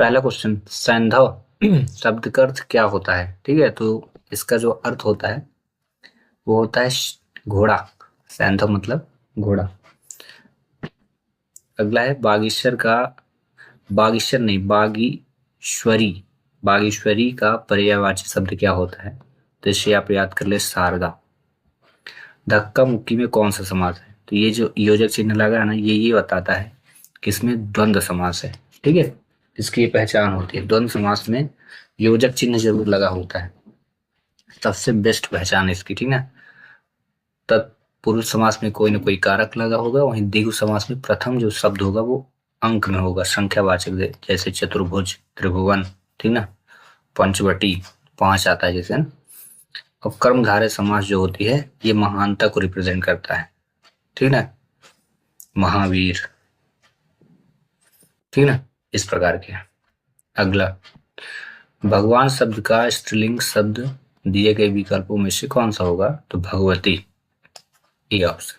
पहला क्वेश्चन, सैंधव शब्द का अर्थ क्या होता है? ठीक है, तो इसका जो अर्थ होता है वो होता है घोड़ा। सैंधव मतलब घोड़ा। अगला है बागेश्वर का, बागेश्वर नहीं, बागीश्वरी, बागेश्वरी का पर्यायवाची शब्द क्या होता है? तो इसे आप याद कर ले, शारदा। धक्का मुक्की में कौन सा समास है? तो ये जो योजक चिन्ह लगा है ना, ये बताता है कि इसमें द्वंद्व समास है। ठीक है, इसकी ये पहचान होती है, द्वंद्व समास में योजक चिन्ह जरूर लगा होता है, सबसे बेस्ट पहचान है इसकी। ठीक है, तत्पुरुष समास में कोई ना कोई कारक लगा होगा, वहीं द्विगु समास में प्रथम जो शब्द होगा वो अंक में होगा, संख्यावाचक, जैसे चतुर्भुज, त्रिभुवन, ठीक ना, पंचवटी, 5 आता है जैसे। और कर्मधारय समास जो होती है ये महानता को रिप्रेजेंट करता है, ठीक ना, महावीर, ठीक ना, इस प्रकार के। अगला, भगवान शब्द का स्त्रीलिंग शब्द दिए गए विकल्पों में से कौन सा होगा? तो भगवती, ये ऑप्शन।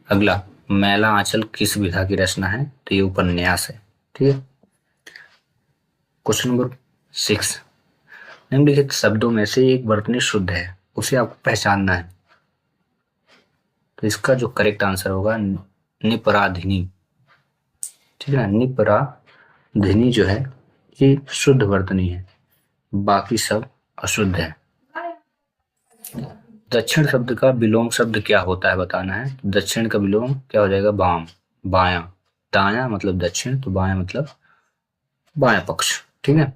अगला, मैला आंचल किस विधा की रचना है? तो ये उपन्यास है। ठीक है, क्वेश्चन नंबर 6, निम्नलिखित शब्दों में से एक वर्तनी शुद्ध है, उसे आपको पहचानना है। तो इसका जो करेक्ट आंसर होगा निपराधिनी। ठीक है, निपराधिनी जो है ये शुद्ध वर्तनी है, बाकी सब अशुद्ध है। दक्षिण शब्द का विलोम शब्द क्या होता है बताना है। दक्षिण का विलोम क्या हो जाएगा? वाम, बायां। दायां मतलब दक्षिण, तो बायां मतलब बायां पक्ष। ठीक है,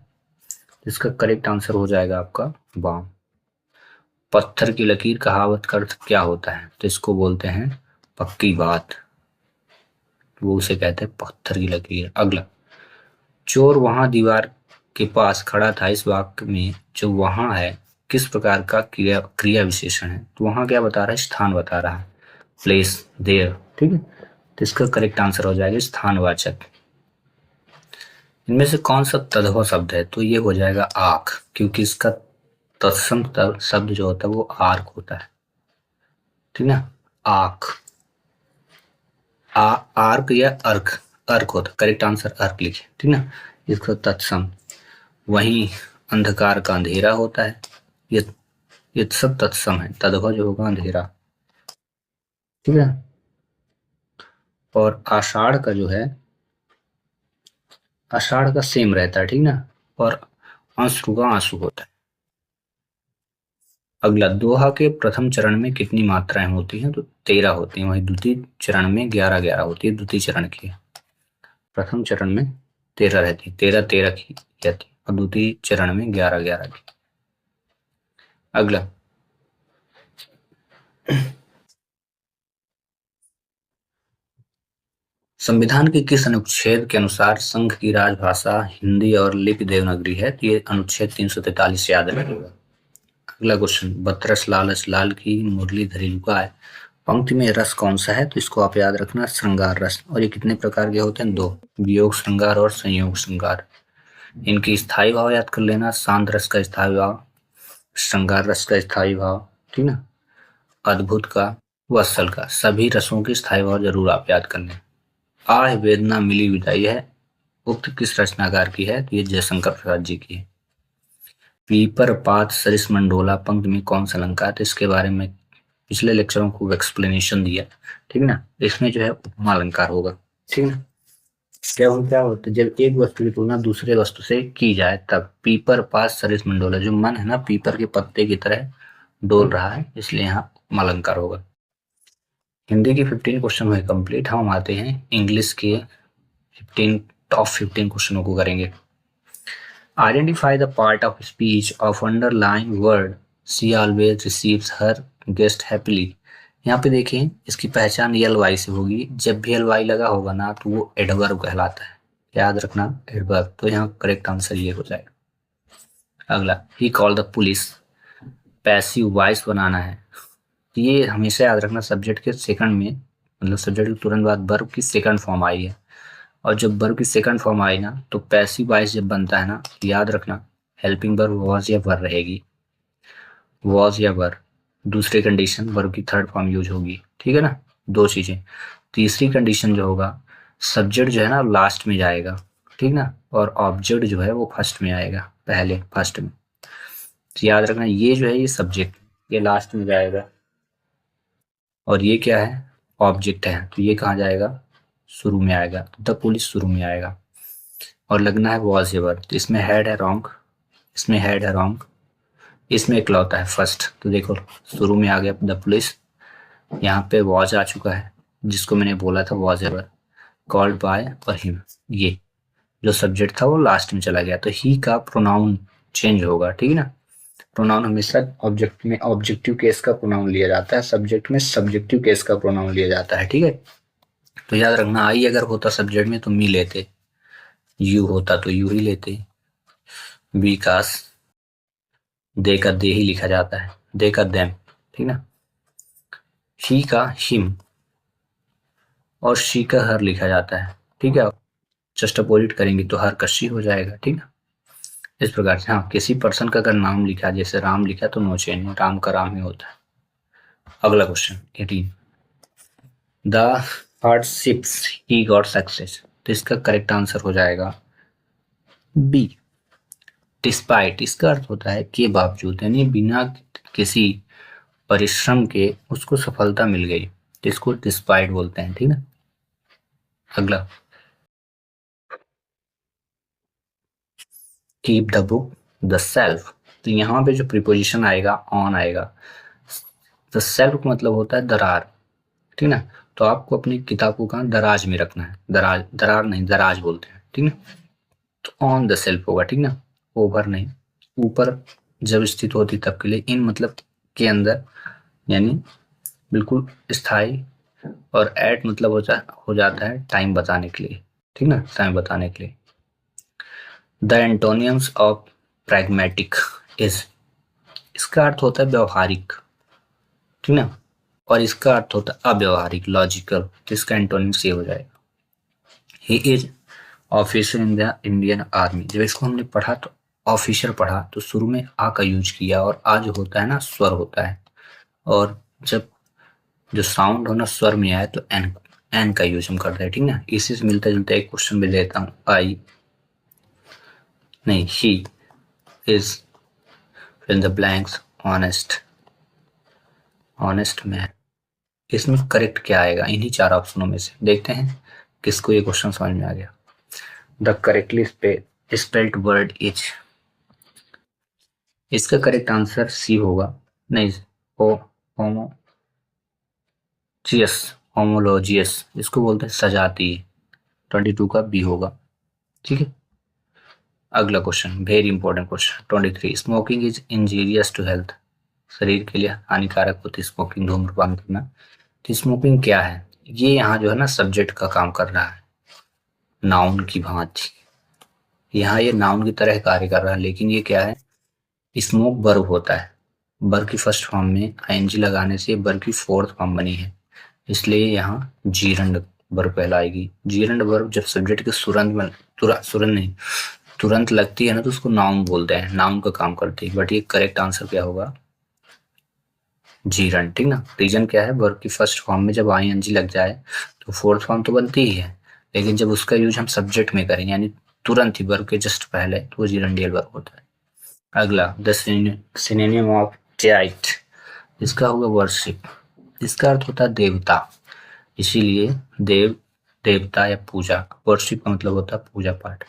इसका करेक्ट आंसर हो जाएगा आपका वाम। पत्थर की लकीर कहावत का अर्थ क्या होता है? तो इसको बोलते हैं पक्की बात, वो उसे कहते हैं पत्थर की लकीर। अगला, चोर वहां दीवार के पास खड़ा था, इस वाक्य में जो वहां है किस प्रकार का क्रिया विशेषण है? तो वहां क्या बता रहा है? स्थान बता रहा है, प्लेस, देयर। ठीक है, तो इसका करेक्ट आंसर हो जाएगा स्थानवाचक। इनमें से कौन सा तद्भव शब्द है? तो ये हो जाएगा आंख, क्योंकि इसका तत्सम शब्द जो होता है वो आर्क होता है। ठीक ना, आंख, आर्क या अर्क, अर्क होता है, करेक्ट आंसर अर्क लिखे। ठीक ना, इसका तत्सम। वहीं अंधकार का अंधेरा होता है, ये सब तत्सम है। तद्भव जो होगा अंधेरा। ठीक है, और आषाढ़ का जो है, आषाढ़ का सेम रहता है। ठीक ना, और आंसू का आंसू होता है। अगला, दोहा के प्रथम चरण में कितनी मात्राएं होती हैं? तो 13 होती हैं, वहीं द्वितीय चरण में 11 होती है। द्वितीय चरण की, प्रथम चरण में 13 रहती है, 13 की जाती है, और द्वितीय चरण में 11 की। अगला, संविधान के किस अनुच्छेद के अनुसार संघ की राजभाषा हिंदी और लिपि देवनागरी है? तो ये अनुच्छेद 343 याद रखिएगा। अगला क्वेश्चन, बतरस लालच लाल की मुरली धरी लुकाए, पंक्ति में रस कौन सा है? तो इसको आप याद रखना, श्रृंगार रस। और ये कितने प्रकार के होते हैं? 2, वियोग श्रृंगार और संयोग श्रृंगार। इनकी स्थायी भाव याद कर लेना, शांत रस का स्थायी भाव, श्रृंगार रस का स्थायी भाव, ठीक ना, अद्भुत का, वत्सल का। सभी रसों की स्थायी भाव जरूर आप याद कर लें। आह वेदना मिली विदाई है, उक्त किस रचनाकार की है? तो ये जयशंकर प्रसाद जी की है। पीपर पात सरिस मंडोला, पंक्ति में कौन सा अलंकार? तो इसके बारे में पिछले लेक्चरों को एक्सप्लेनेशन दिया। ठीक ना, इसमें जो है उपमा अलंकार होगा। ठीक ना, क्या होता है जब एक वस्तु की तुलना दूसरे वस्तु से की जाए तब। पीपर पात सरिस मंडोला, जो मन है ना पीपर के पत्ते की तरह डोल रहा है, इसलिए यहाँ उपमा अलंकार होगा। हिंदी की 15 क्वेश्चन हुए कंप्लीट। हम आते हैं इंग्लिश के 15 टॉप 15 क्वेश्चनों को करेंगे। Identify the part of speech of underline word she always receives her guest happily. यहाँ पे देखिए इसकी पहचान यल वाई से होगी। जब भी यल वाई लगा होगा ना तो वो एडवर्ब कहलाता है, याद रखना, एडवर्ब। तो यहाँ करेक्ट आंसर ये हो जाएगा। अगला, he call the police, passive voice बनाना है। ये हमेशा याद रखना, सब्जेक्ट के सेकंड में, मतलब सब्जेक्ट के तुरंत बाद वर्ब की सेकंड फॉर्म आई है, और जब वर्ब की सेकंड फॉर्म आई ना तो पैसिव वॉइस जब बनता है ना, याद रखना हेल्पिंग वर्ब वॉज या वर रहेगी, वॉज या वर। दूसरी कंडीशन वर्ब की थर्ड फॉर्म यूज होगी। ठीक है ना, 2 चीजें। तीसरी कंडीशन जो होगा, सब्जेक्ट जो है ना लास्ट में जाएगा, ठीक ना, और ऑब्जेक्ट जो है वो फर्स्ट में आएगा, पहले फर्स्ट में। तो याद रखना ये जो है ये सब्जेक्ट, ये लास्ट में जाएगा, और ये क्या है, ऑब्जेक्ट है, तो ये कहाँ जाएगा, शुरू में आएगा, द पुलिस शुरू में आएगा। और लगना है वॉज एवर, तो इसमें हेड है रॉन्ग, इसमें हेड है रॉन्ग, इसमें इकलौता है फर्स्ट, तो देखो शुरू में आ गया द पुलिस, यहाँ पे वॉज आ चुका है जिसको मैंने बोला था वॉज एवर, कॉल्ड बाय और हिम, ये जो सब्जेक्ट था वो लास्ट में चला गया, तो ही का प्रोनाउन चेंज होगा, ठीक है ना। प्रोनाउन हमेशा ऑब्जेक्ट में ऑब्जेक्टिव केस का प्रोनाउन लिया जाता है, सब्जेक्ट में सब्जेक्टिव केस का प्रोनाउन लिया जाता है, ठीक है। तो याद रखना आई अगर होता सब्जेक्ट में तो मी लेते, यू होता तो यू ही लेते, विकास, दे का दे ही लिखा जाता है, दे का देम, ठीक ना, ही का हिम और शी का हर लिखा जाता है, ठीक है। जस्ट अपोजिट करेंगे तो हर का शी हो जाएगा, ठीक ना। इस प्रकार से हाँ, किसी पर्सन का अगर नाम लिखा, जैसे राम लिखा तो नो चेंज, राम का राम ही होता है। अगला question 18, the hardships he got success, तो इसका करेक्ट आंसर हो जाएगा बी, डिस्पाइट। इसका अर्थ होता है के बावजूद, यानी बिना किसी परिश्रम के उसको सफलता मिल गई, तो इसको डिस्पाइट बोलते हैं, ठीक ना। अगला, keep the book the self, तो यहाँ पे जो प्रीपोजिशन आएगा ऑन आएगा, द सेल्फ मतलब होता है दरार, ठीक ना। तो आपको अपनी किताब को कहाँ, दराज में रखना है, दराज, दरार नहीं दराज बोलते हैं, ठीक ना। तो ऑन द सेल्फ होगा, ठीक ना, ओवर नहीं, ऊपर जब स्थित होती तब के लिए, इन मतलब के अंदर, यानी बिल्कुल स्थायी, और एट मतलब हो जाता है टाइम बताने के लिए, ठीक ना, टाइम बताने के लिए। द एंटोनियम्स ऑफ प्रैग्मेटिक इज, इसका अर्थ होता है व्यवहारिक, ठीक ना, और इसका अर्थ होता है अव्यवहारिक, लॉजिकल, तो इसका एंटोनिम्स ये हो जाएगा, he is officer in the Indian army. जब इसको हमने पढ़ा तो ऑफिसर पढ़ा तो शुरू में आ का यूज किया, और आ जो होता है ना स्वर होता है, और जब जो साउंड होना स्वर में आए तो एन, एन का यूज हम करते हैं, ठीक ना। इसी से मिलता जुलता एक क्वेश्चन भी देता हूँ, आई नहीं, he is fill the blanks honest, honest man, इसमें करेक्ट क्या आएगा, इन्हीं चार ऑप्शनों में से देखते हैं किसको ये क्वेश्चन समझ में आ गया। The correctly spelled word is, इसका करेक्ट आंसर सी होगा, नहीं, होमोजियस, होमोलॉजियस इसको बोलते हैं सजातीय, 22 का बी होगा, ठीक है। अगला question very important question 23, smoking is injurious to health, शरीर के लिए हानिकारक होती है स्मोकिंग, धूम्रपान करना। तो स्मोकिंग क्या है, ये यहाँ जो है ना सब्जेक्ट का काम कर रहा है, नाउन की भांति, यहाँ ये नाउन की तरह कार्य कर रहा है, लेकिन ये क्या है, स्मोक वर्ब होता है, वर्ब की फर्स्ट फॉर्म में आईएनजी लगाने से वर्ब की फोर्थ फॉर्म बनी है, इसलिए यहाँ जीरंड वर्ब कहलाएगी। जीरंड वर्ब जब सब्जेक्ट के तुरंत लगती है ना तो उसको नाउन बोलते हैं, नाउन का काम करती है, बट ये करेक्ट आंसर क्या होगा, जीरंड, ठीक ना। रीजन क्या है, वर्ब की फर्स्ट फॉर्म में जब आईएनजी लग जाए तो फोर्थ फॉर्म तो बनती ही है, लेकिन जब उसका यूज हम सब्जेक्ट में करें यानी तुरंत ही वर्ब के जस्ट पहले, तो वो जीरंडियल वर्ब होता है। अगला द सिनोनिम ऑफ डेइट, इसका होगा वर्शिप, इसका अर्थ होता है देवता, इसीलिए देव, देवता या पूजा, वर्शिप का मतलब होता है पूजा पाठ।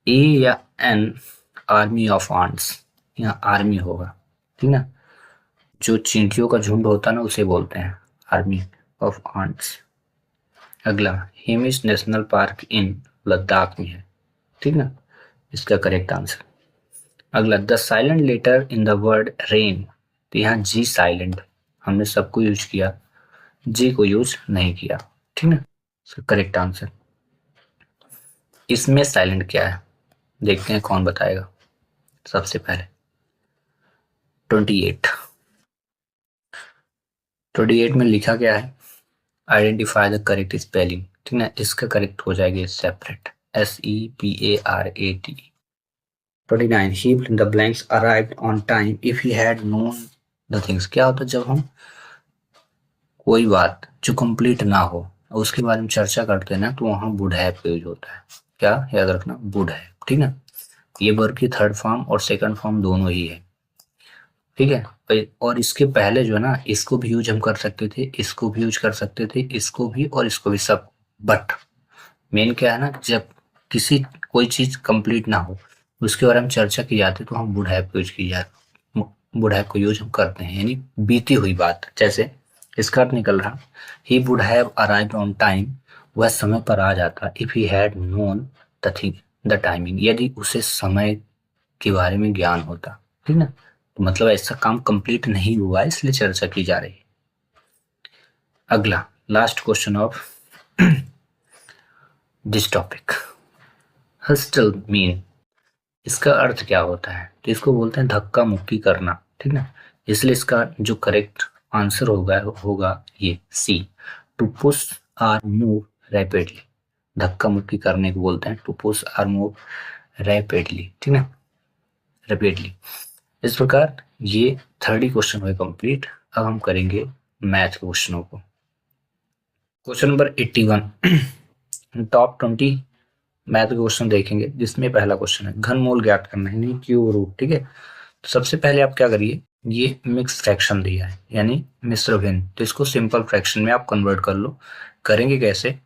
ए या एन, आर्मी ऑफ आंट्स, यहाँ आर्मी होगा, ठीक ना, जो चींटियों का झुंड होता है ना उसे बोलते हैं आर्मी ऑफ आंट्स। अगला Hemis national park in Ladakh में है, ठीक ना, इसका करेक्ट आंसर। अगला the silent letter in the word rain, तो यहाँ जी साइलेंट, हमने सबको यूज किया, जी को यूज नहीं किया, ठीक ना, इसका करेक्ट आंसर। इसमें साइलेंट क्या है देखते हैं कौन बताएगा, सबसे पहले 28, 28 में लिखा क्या है, आइडेंटिफाई द करेक्ट स्पेलिंग, ठीक ना, इसका करेक्ट हो जाएगा separate, SEPARAT। 29, he fill in the blanks arrived on time if he had known the things, क्या होता है जब हम कोई बात जो कंप्लीट ना हो और उसके बारे में चर्चा करते हैं ना, तो वहाँ वुड हैव का यूज होता है। क्या याद रखना, वुड हैव, ठीक ना। ये वर्ब की थर्ड फॉर्म और सेकंड फॉर्म दोनों ही है, ठीक है। और इसके पहले जो है ना, इसको भी यूज हम कर सकते थे, इसको भी यूज कर सकते थे, इसको भी और इसको भी, सब। बट मेन क्या है ना, जब किसी कोई चीज कंप्लीट ना हो, उसके बारे में चर्चा की जाती है, तो हम वुड हैव को यूज की जाती, वुड हैव को यूज हम करते हैं, यानी बीती हुई बात। जैसे इसका अर्थ निकल रहा, he would have arrived on time, वह समय पर आ जाता, if he had known the thing, the timing, यदि उसे समय के बारे में ज्ञान होता, ठीक ना। तो मतलब ऐसा काम कंप्लीट नहीं हुआ है, इसलिए चर्चा की जा रही है। अगला last question of this topic, hostel mean, इसका अर्थ क्या होता है? तो इसको बोलते हैं धक्का मुक्की करना, ठीक ना। इसलिए इसका जो करेक्ट आंसर होगा होगा ये see, to push or move rapidly. धक्का मुक्की करने को बोलते हैं to push or move rapidly, ठीक ना, रैपिडली। इस प्रकार ये 30 क्वेश्चन हुए कंप्लीट। अब हम करेंगे मैथ के क्वेश्चनों को। क्वेश्चन नंबर 81 टॉप 20 मैथ के क्वेश्चन देखेंगे, जिसमें पहला क्वेश्चन है घनमूल ज्ञात करना है, यानी क्यूब रूट, ठीक है। तो सबसे पहले आप क्या करिए, ये मिक्स फ्रैक्शन दिया है यानी मिश्र भिन्न, तो इसको सिंपल फ्रैक्शन में आप कन्वर्ट कर लो। करेंगे कैसे,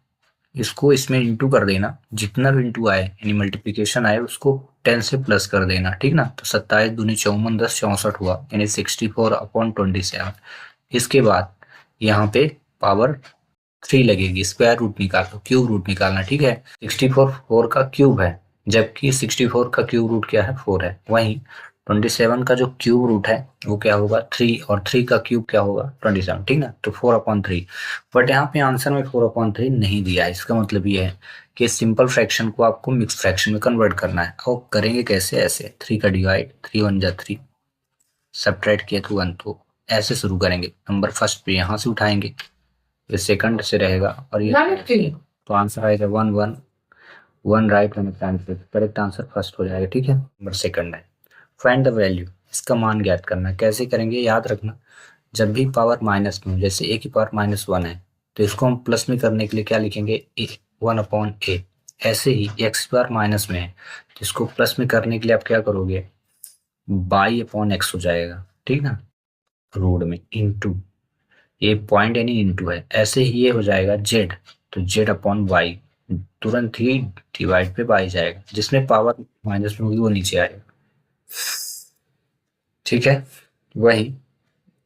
इसको इसमें इंटू कर देना, जितना भी इंटू आए यानी मल्टीप्लीकेशन आए उसको 10 से प्लस कर देना, ठीक ना। तो 27 दूनी 54 10 64 हुआ, यानी 64/27। इसके बाद यहाँ पे पावर 3 लगेगी, स्क्वायर रूट निकालो, क्यूब रूट निकालना, ठीक है। 64 4 का क्यूब है, जबकि 64 का क्यूब रूट क्या है, 4 है। वहीं 27 का जो क्यूब रूट है वो क्या होगा, 3, और 3 का क्यूब क्या होगा, 27, ठीक ना। तो 4/3, बट यहाँ पे आंसर में 4/3 नहीं दिया है। इसका मतलब ये है कि सिंपल फ्रैक्शन को आपको मिक्स फ्रैक्शन में कन्वर्ट करना है। और करेंगे कैसे, ऐसे 3 का डिवाइड, 3 1 जा 3, सब्ट्रैक्ट किया तो 1, तो ऐसे शुरू करेंगे। नंबर फर्स्ट पे यहाँ से उठाएंगे, ये सेकंड से रहेगा, और ये तो आंसर आएगा 1 1 1, राइट होने का आंसर, करेक्ट आंसर फर्स्ट हो जाएगा, ठीक है। नंबर सेकंड है फाइंड द वैल्यू, इसका मान ज्ञात करना है। कैसे करेंगे, याद रखना, जब भी पावर माइनस में हो, जैसे a की पावर -1 है, तो इसको हम प्लस में करने के लिए क्या लिखेंगे, 1/a। ऐसे ही x की पावर माइनस में है, तो इसको प्लस में करने के लिए आप क्या करोगे, y/x हो जाएगा, ठीक ना, रूट में इंटू, ये पॉइंट यानी इंटू है। ऐसे ही ये हो जाएगा z, तो z/y, तुरंत ही डिवाइड पे बाई जाएगा, जिसमें पावर माइनस में होगी वो नीचे आएगा, ठीक है। वही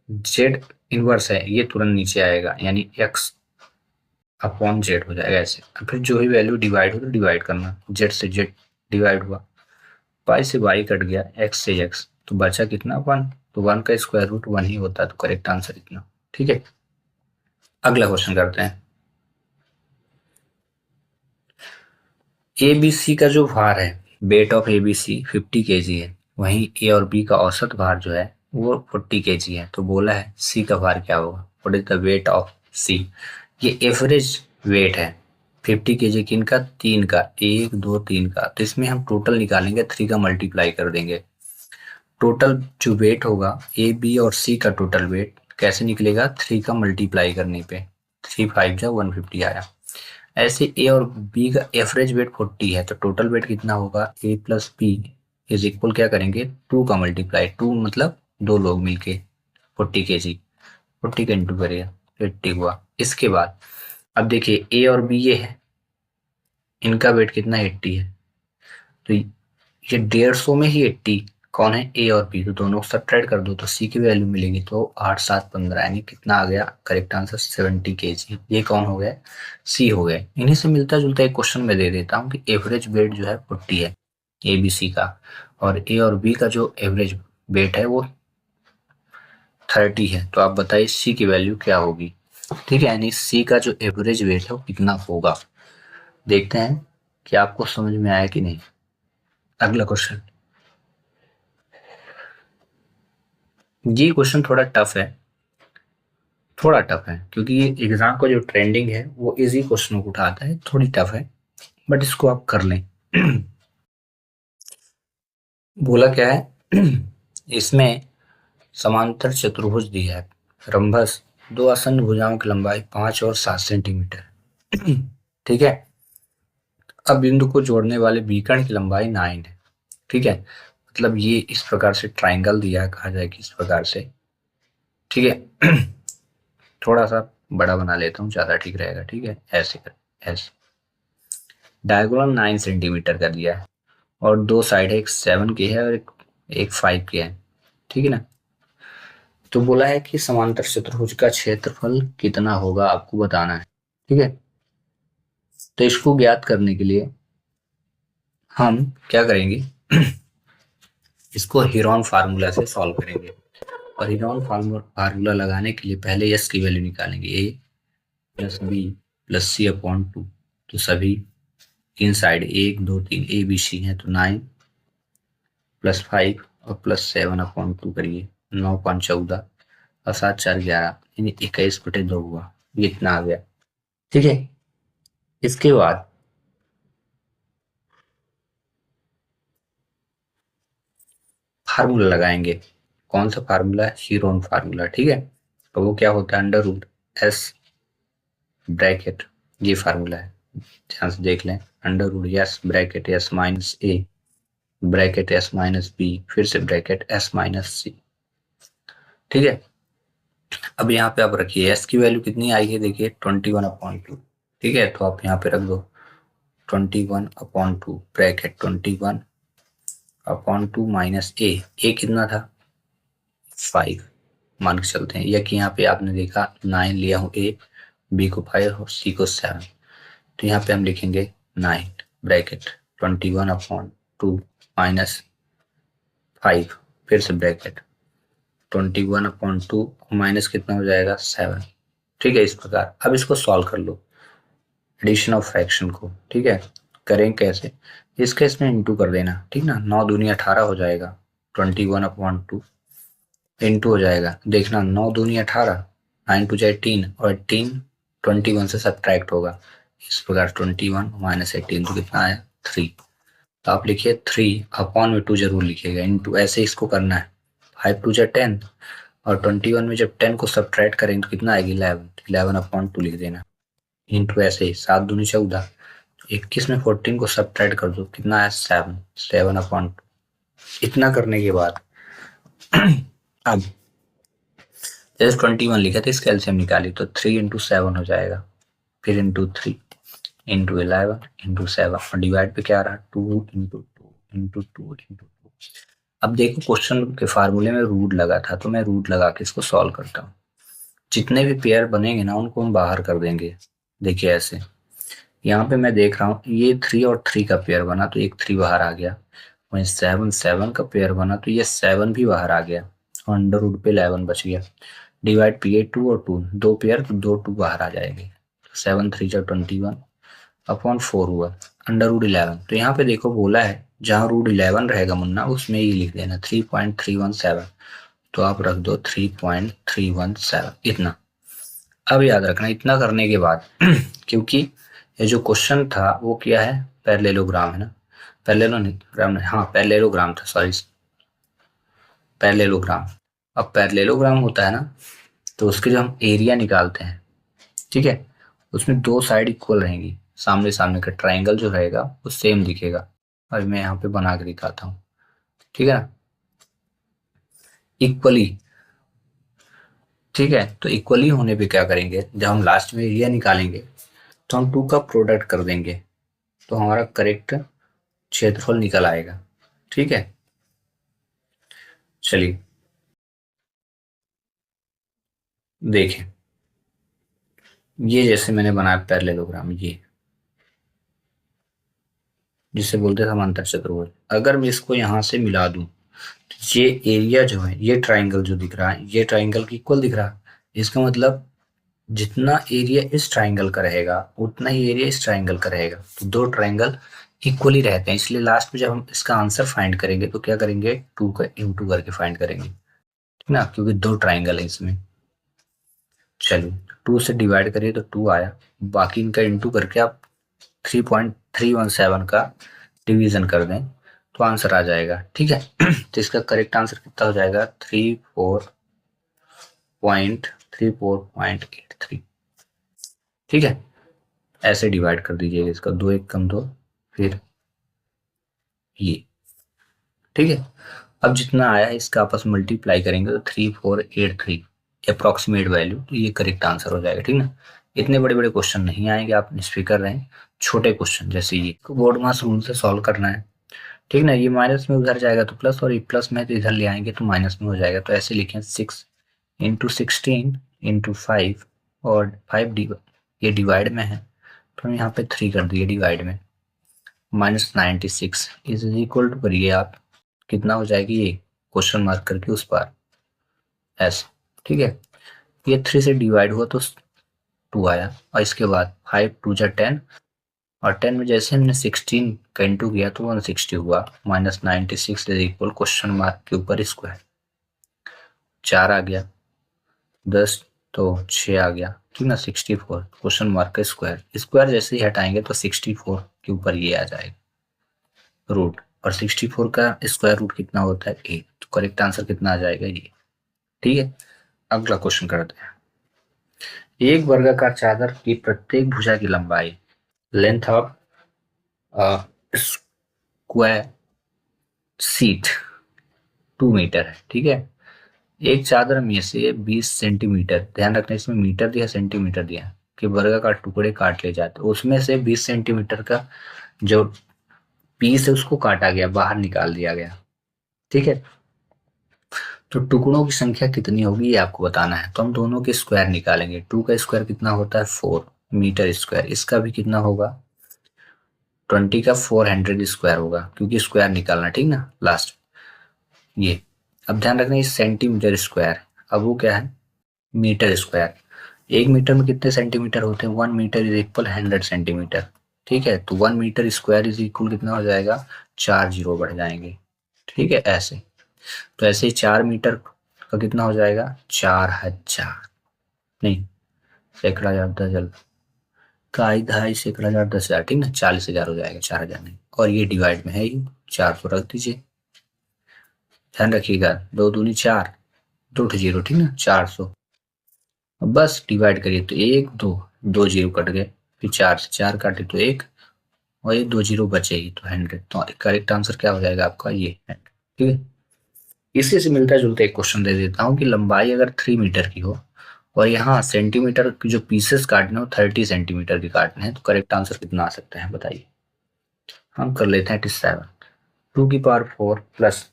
z इनवर्स है, ये तुरंत नीचे आएगा, यानी x/z हो जाएगा ऐसे। फिर जो ही वैल्यू डिवाइड हो तो डिवाइड करना, z से z डिवाइड हुआ, पाई से y कट गया, x से x, तो बचा कितना, 1। तो 1 का स्क्वायर रूट 1 ही होता है, तो करेक्ट आंसर इतना, ठीक है। अगला क्वेश्चन करते हैं। ABC का जो भार है, वेट ऑफ ABC 50 kg है, वहीं A और B का औसत भार जो है वो 40 kg है। तो बोला है C का भार क्या होगा, what is the weight of C। ये एवरेज वेट है 50 kg, किन का, 3 का, 1 2 3 का। तो इसमें हम टोटल निकालेंगे, 3 का मल्टीप्लाई कर देंगे। टोटल जो वेट होगा A B और C का टोटल वेट कैसे निकलेगा, 3 का मल्टीप्लाई करने पे, 3 5 जा 150 आया। ऐसे ए और बी का एवरेज वेट 40 है, तो टोटल वेट कितना होगा, ए प्लस बी इज इक्वल, क्या करेंगे, 2 का मल्टीप्लाई, 2 मतलब 2 लोग मिलके 40 kg, 40 का इंटू करेगा, 80 हुआ। इसके बाद अब देखिए ए और बी ये है, इनका वेट कितना, 80 है, तो ये 150 में ही 80 कौन है, ए और बी, तो दोनों को सब्ट्रैक्ट कर दो तो सी की वैल्यू मिलेगी, तो 8 7 15, यानी कितना आ गया, करेक्ट आंसर 70 kg। ये कौन हो गया, सी हो गया। इन्हीं से मिलता जुलता एक क्वेश्चन में दे देता हूँ कि एवरेज वेट जो है 40 है ए बी सी का, और ए और बी का जो एवरेज वेट है वो 30 है। तो आप बताइए सी की वैल्यू क्या होगी, ठीक है, यानी सी का जो एवरेज वेट है वो कितना होगा। देखते हैं कि आपको समझ में आया कि नहीं। अगला क्वेश्चन, ये क्वेश्चन थोड़ा टफ है, थोड़ा टफ है, क्योंकि ये एग्जाम का जो ट्रेंडिंग है वो इजी क्वेश्चनों को उठाता है, थोड़ी टफ है, बट इसको आप कर लें। बोला क्या है, इसमें समांतर चतुर्भुज दिया है, रंभस, दो आसन्न भुजाओं की लंबाई 5 और 7 सेंटीमीटर, ठीक है। अब बिंदु को जोड़ने वाले बीकर्ण की लंबाई 9 है। ठीक है, मतलब ये इस प्रकार से ट्राइंगल दिया है, कहा जाए कि इस प्रकार से। ठीक है। थोड़ा सा बड़ा बना लेता हूँ, ज्यादा ठीक रहेगा। ठीक है, ऐसे कर, ऐसे। डायगोनल 9 सेंटीमीटर का दिया है और दो साइड है, एक 7 की है और एक 5 की है। ठीक है ना। तो बोला है कि समांतर चतुर्भुज का क्षेत्रफल कितना होगा, आपको बताना है। ठीक है, तो इसको ज्ञात करने के लिए हम क्या करेंगे, इसको हीरोन फार्मूला से सॉल्व करेंगे। और हीरोन फार्मूला लगाने के लिए पहले एस की वैल्यू निकालेंगे, ए प्लस बी प्लस सी अपॉन 2। तो सभी तीन साइड 1 2 3 ए बी सी है, तो 9 प्लस 5 और प्लस 7 अपॉन 2 करिए। 9 5 14 और 7 4 11, यानी 21/2 हुआ। ये इतना आ गया। ठीक है, इसके बाद फार्मूला लगाएंगे। कौन सा फार्मूला है, हीरोन फार्मूला। ठीक है, तो वो क्या होता है, अंडर रूट एस ब्रैकेट, ये फार्मूला है, ध्यान से देख लें। Under root S bracket S minus A bracket S minus B फिर से ब्रैकेट एस माइनस सी। ठीक है, अब यहाँ पे आप रखिए एस की वैल्यू कितनी आई है, देखिए 21/2। ठीक है, तो आप यहाँ पे रख दो 21/2 ब्रैकेट 21/2 माइनस ए कितना था 5 मान के चलते हैं, या कि यहाँ पे आपने देखा 9 लिया हूँ, ए बी को 5 और सी को 7। तो यहाँ पे हम लिखेंगे 9 ब्रैकेट 21/2 माइनस 5 फिर से ब्रैकेट 21/2 माइनस कितना हो जाएगा 7। ठीक है, इस प्रकार। अब इसको सॉल्व कर लो, एडिशन ऑफ फ्रैक्शन को। ठीक है, करें कैसे, इसके इसमें इंटू कर देना। ठीक ना, 9 दूनी 18 हो जाएगा, 21/2 इंटू हो जाएगा। देखना 9 दूनी 18, 9 टू 18 और 18 21 से सब्ट्रैक्ट होगा। इस प्रकार 21 माइनस 18 तो कितना आया 3। तो आप लिखिए 3 अपॉन में 2 जरूर लिखिएगा, इंटू ऐसे इसको करना है। 5 2 10 और 21 में जब 10 को सब्ट्रैक्ट करेंगे तो कितना आएगी 11/2 लिख देना, इंटू ऐसे ही 7 दूनी 14, 21 में 14 को सब्ट्रैक्ट कर दो, कितना है 7/2। इतना करने के बाद अब जैसे 21 लिखा था, इसका एलसीएम निकाली तो 3 इंटू 7 हो जाएगा, फिर इंटू 3 इंटू 11 इंटू 7 और डिवाइड पे क्या आ रहा 2 इंटू 2 इंटू 2 इंटू 2। अब देखो क्वेश्चन के फार्मूले में रूट लगा था, तो मैं रूट लगा के इसको सॉल्व करता हूँ। जितने भी पेयर बनेंगे ना उनको हम बाहर कर देंगे। देखिए ऐसे, यहाँ पे मैं देख रहा हूँ ये 3 और 3 का पेयर बना तो एक 3 बाहर आ गया, वहीं 7 7 का पेयर बना तो ये 7 भी बाहर आ गया और अंडर रूट पे 11 बच गया। डिवाइड पे 2 और 2 दो पेयर तो 2 2 बाहर आ जाएंगे, 7 3 21 अपॉन 4 हुआ अंडर रूट 11। तो यहाँ पे देखो बोला है जहाँ रूट 11 रहेगा मुन्ना उसमें ये लिख देना 3.317, तो आप रख दो 3.317 इतना। अब याद रखना इतना करने के बाद क्योंकि ये जो क्वेश्चन था वो क्या है, पैरेललोग्राम है ना, पैरेललोग्राम हाँ पैरेललोग्राम था, सॉरी पैरेललोग्राम। अब पैरेललोग्राम होता है ना, तो उसके जो हम एरिया निकालते हैं, ठीक है, उसमें दो साइड इक्वल रहेंगी, सामने सामने का ट्राइंगल जो रहेगा वो सेम दिखेगा। और मैं यहाँ पे बना के दिखाता हूँ, ठीक है ना, इक्वली। ठीक है, तो इक्वली होने पे क्या करेंगे, जब हम लास्ट में एरिया निकालेंगे तो हम 2 का प्रोडक्ट कर देंगे, तो हमारा करेक्ट क्षेत्रफल निकल आएगा। ठीक है, चलिए देखें, ये जैसे मैंने बनाया पैरेललोग्राम, ये जिसे बोलते हैं समांतर चतुर्भुज, अगर मैं इसको यहाँ से मिला दूं तो ये एरिया जो है, ये ट्राइंगल जो दिख रहा है ये ट्राइंगल की इक्वल दिख रहा है। इसका मतलब जितना एरिया इस ट्राइंगल का रहेगा उतना ही एरिया इस ट्राइंगल का रहेगा, तो दो ट्राइंगल इक्वली रहते हैं। इसलिए लास्ट में जब हम इसका आंसर फाइंड करेंगे तो क्या करेंगे 2 का इंटू करके फाइंड करेंगे, ठीक ना, क्योंकि दो ट्राइंगल है इसमें। चलिए 2 से डिवाइड करिए तो 2 आया, बाकी इनका इंटू करके आप 3.317 का डिवीजन कर दें तो आंसर आ जाएगा। ठीक है, तो इसका करेक्ट आंसर कितना हो जाएगा 34.83। ठीक है, ऐसे डिवाइड कर दीजिएगा इसका, 2 1 कम 2, फिर ये, ठीक है। अब जितना आया है इसका आपस में मल्टीप्लाई करेंगे तो 3483 अप्रॉक्सीमेट वैल्यू, तो ये करेक्ट आंसर हो जाएगा, ठीक ना। इतने बड़े बड़े क्वेश्चन नहीं आएंगे, आप निष्फिक्र रहें। छोटे क्वेश्चन जैसे ये को बोर्ड मास रूल से सॉल्व करना है, ठीक ना। ये माइनस में उधर जाएगा तो प्लस, और ये प्लस में तो इधर ले आएंगे तो माइनस में हो जाएगा। तो ऐसे लिखें 6 इंटू 16 इंटू 5, और 5 ये डिवाइड में है तो हम यहाँ पे 3 कर दिए डिवाइड में, -96 इज इक्वल टू, करिए आप कितना हो जाएगी ये, क्वेश्चन मार्क करके उस पार ऐसे, ठीक है। ये 3 से डिवाइड हुआ तो 2 आया, और इसके बाद 5 2 जा 10, और 10 में जैसे हमने 16 का इंटू किया तो 160 हुआ, -96 इज इक्वल क्वेश्चन मार्क के ऊपर स्क्वायर, 4 आ गया, 10 तो 6 आ गया, ठीक ना। 64 क्वेश्चन मार्क का स्क्वायर, स्क्वायर जैसे ही हटाएंगे तो 64 के ऊपर ये आ जाएगा रूट, और 64 का स्क्वायर रूट कितना होता है 8, तो करेक्ट आंसर कितना आ जाएगा ये, ठीक है। अगला क्वेश्चन करते हैं। एक वर्गाकार चादर की प्रत्येक भुजा की लंबाई, length of square sheet 2 metre है, ठीक है। एक चादर में से 20 सेंटीमीटर, ध्यान रखना इसमें मीटर दिया सेंटीमीटर दिया, कि वर्गाकार टुकड़े काट ले जाते, उसमें से 20 सेंटीमीटर का जो पीस है उसको काटा गया, बाहर निकाल दिया गया, ठीक है। तो टुकड़ों की संख्या कितनी होगी ये आपको बताना है। तो हम दोनों के स्क्वायर निकालेंगे। 2 का स्क्वायर कितना होता है 4 मीटर स्क्वायर, इसका भी कितना होगा 20 का 400 स्क्वायर होगा, क्योंकि स्क्वायर निकालना, ठीक ना लास्ट ये। अब ध्यान रखना ये सेंटीमीटर स्क्वायर, अब वो क्या है मीटर स्क्वायर। 1 मीटर में कितने सेंटीमीटर होते हैं, 1 मीटर इज इक्वल 100 सेंटीमीटर, ठीक है। तो 1 मीटर स्क्वायर इज इक्वल कितना हो जाएगा, 4 जीरो बढ़ जाएंगे, ठीक है ऐसे। तो ऐसे ही 4 मीटर का कितना हो जाएगा 4000, नहीं सैकड़ा हजार 10,000 का 2.5 सैकड़ा हजार 10,000, ठीक ना 40,000 हो जाएगा, 4,000 नहीं। और ये डिवाइड में है ये 400 रख दीजिए, ध्यान रखिएगा 2 दूनी 4, 2 जीरो, ठीक ना 400। अब बस डिवाइड करिए तो 1 2 2 जीरो कट गए, फिर 4 से 4 काटे तो 1, और ये 2 जीरो बचेगी तो 100। तो करेक्ट आंसर क्या हो जाएगा आपका ये 100, ठीक है। इसी से मिलता जुलता एक क्वेश्चन दे देता हूँ कि लंबाई अगर 3 मीटर की हो और यहाँ सेंटीमीटर की जो पीसेस काटने हो 30 सेंटीमीटर के काटने हैं, तो करेक्ट आंसर कितना आ सकता है बताइए। हम कर लेते हैं 87, 2 की पावर 4 प्लस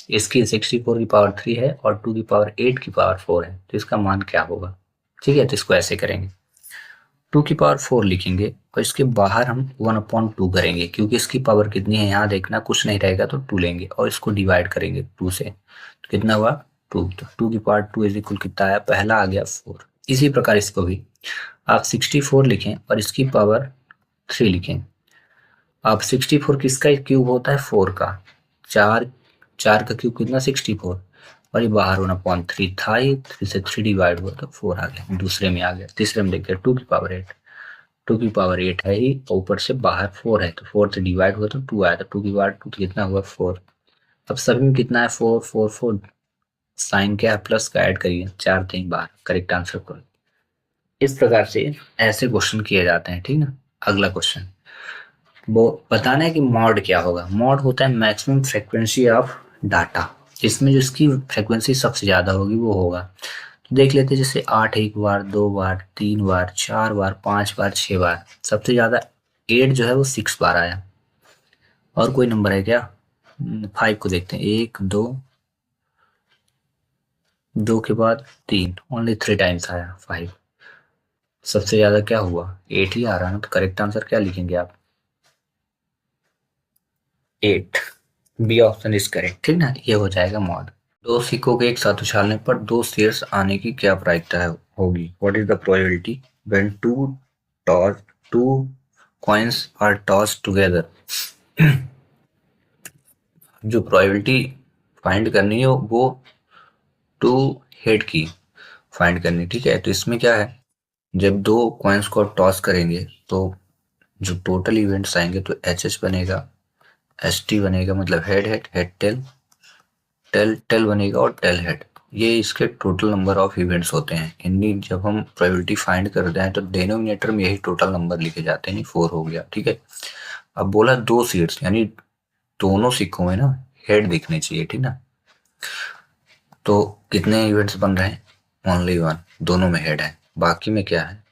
इसकी 64 की पावर 3 है और 2 की पावर 8 की पावर 4 है, तो इसका मान क्या होगा, ठीक है। तो इसको ऐसे करेंगे 2 की पावर 4 लिखेंगे और इसके बाहर हम 1/2 करेंगे, क्योंकि इसकी पावर कितनी है यहाँ देखना, कुछ नहीं रहेगा तो 2 लेंगे और इसको डिवाइड करेंगे 2 से, तो कितना हुआ 2। तो 2 की पावर 2 इज इक्वल कितना आया, पहला आ गया 4। इसी प्रकार इसको भी आप 64 लिखें और इसकी पावर 3 लिखें। आप 64 किसका क्यूब होता है 4 का, 4 4 का क्यूब कितना 64, और ये बाहर 1/3 था, ही 3 से 3 डिवाइड हुआ तो 4 आ गया, दूसरे में आ गया। तीसरे में देखिए 2 की पावर 8, 2 की पावर 8 है ही, ऊपर से बाहर 4 है तो 4 से डिवाइड हुआ तो 2 आया, तो 2 की पावर 2 तो कितना हुआ 4। अब सभी में कितना है 4 4 4, साइन क्या है प्लस का ऐड करिए, 4 3 बाहर, करेक्ट आंसर करो। इस प्रकार से ऐसे क्वेश्चन किए जाते हैं, ठीक ना। अगला क्वेश्चन वो बताना है कि मॉड क्या होगा। मॉड होता है मैक्सिमम फ्रीक्वेंसी ऑफ डाटा, जिसमें जिसकी फ्रीक्वेंसी सबसे ज्यादा होगी वो होगा। तो देख लेते हैं जैसे 8 एक बार, 2 बार, 3 बार, 4 बार, 5 बार, 6 बार, सबसे ज्यादा 8 जो है वो 6 बार आया। और कोई नंबर है क्या, 5 को देखते हैं, 1 2, 2 के बाद 3, ओनली 3 टाइम्स आया 5। सबसे ज्यादा क्या हुआ 8 ही आ रहा है ना, तो करेक्ट आंसर क्या लिखेंगे आप 8, बी ऑप्शन इज करेक्ट, ठीक ना। ये हो जाएगा मॉड। दो सिक्कों के एक साथ उछालने पर 2 शेयर्स आने की क्या प्रायिकता होगी, what is the probability when two coins are toss together. जो प्रोबेबिलिटी फाइंड करनी है वो 2 हेड की फाइंड करनी, ठीक है। तो इसमें क्या है, जब 2 कॉइन्स को टॉस करेंगे तो जो टोटल इवेंट्स आएंगे तो एच बनेगा, एस टी बनेगा, मतलब head head head tail, tail tail बनेगा और टेल हेड, ये इसके टोटल नंबर ऑफ इवेंट्स होते हैं। इनकी जब हम प्रोबेबिलिटी फाइंड करते हैं तो डिनोमिनेटर में यही टोटल नंबर लिखे जाते हैं। 4 हो गया, ठीक है। अब बोला 2 सीड्स, यानी दोनों सिक्कों में ना हेड दिखने चाहिए, ठीक ना। तो कितने इवेंट्स बन रहे हैं? ओनली वन, दोनों में हेड है। बाकी में क्या है?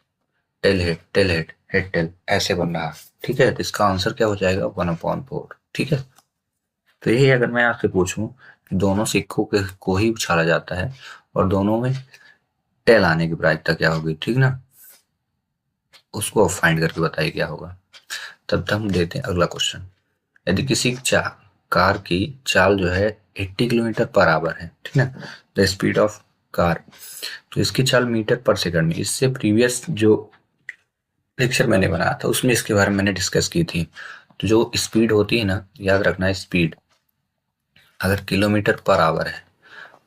Tail head, tail head, head tell, ऐसे बन रहा, ठीक है। तो इसका आंसर क्या हो जाएगा? 1/4, ठीक है। तो यही अगर मैं आपसे पूछूं कि दोनों सिक्कों के को ही उछाला जाता है और दोनों में टेल आने की प्रायिकता क्या होगी, ठीक ना, उसको आप फाइंड करके बताइए क्या होगा। तब तक हम देते हैं अगला क्वेश्चन। यदि किसी कार की चाल जो है 80 किलोमीटर पर आवर है, ठीक ना, द स्पीड ऑफ कार, तो इसकी चाल मीटर पर सेकंड में। इससे प्रीवियस जो लेक्चर मैंने बनाया था उसमें इसके बारे में मैंने डिस्कस की थी। तो जो स्पीड होती है ना, याद रखना है, स्पीड अगर किलोमीटर पर आवर है